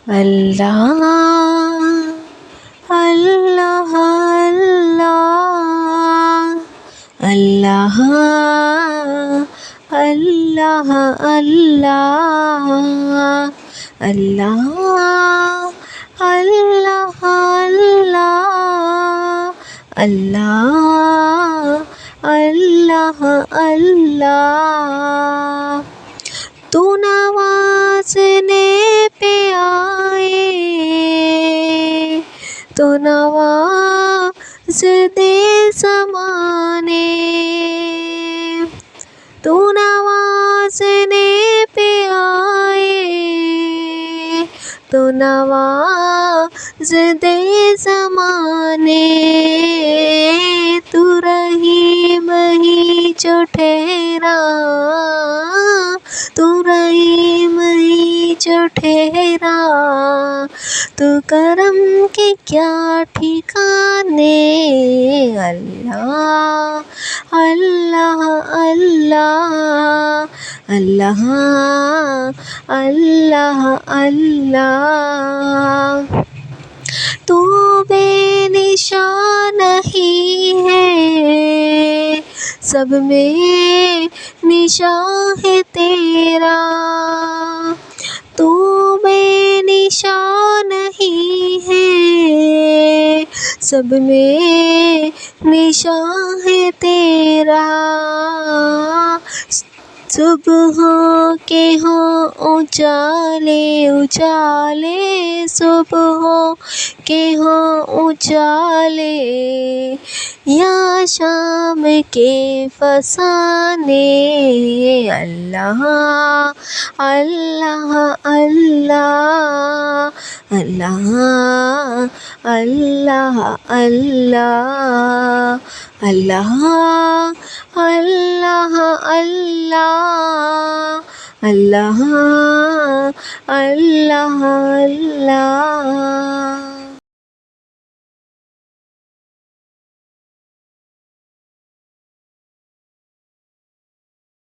अल्लाह अल्लाह अल्लाह अल्लाह अल्लाह अल्लाह अल्लाह अल्लाह अल्लाह अल्लाह। तू नवाज़ने पे आए, तो नवाज़ दे ज़माने। तू नवाज़ने पे आए, तो नवाज़ दे ज़माने। तू रहीम ही जो ठहरा, तू रहीम ही जो ठहरा। तू करम के क्या ठिकाने। अल्लाह अल्लाह अल्लाह अल्लाह अल्लाह अल्लाह। तू बेनिशान नहीं है, सब में निशान है तेरा। तू बेनिशान नहीं है, सब में निशान है तेरा। सुबह के हो उजाले उजाले, सुबह के हो उजाले, या शाम के फसाने। अल्लाह अल्लाह अल्लाह अल्लाह अल्लाह अल्लाह अल्लाह अल्लाह अल्लाह अल्लाह अल्लाह अल्लाह।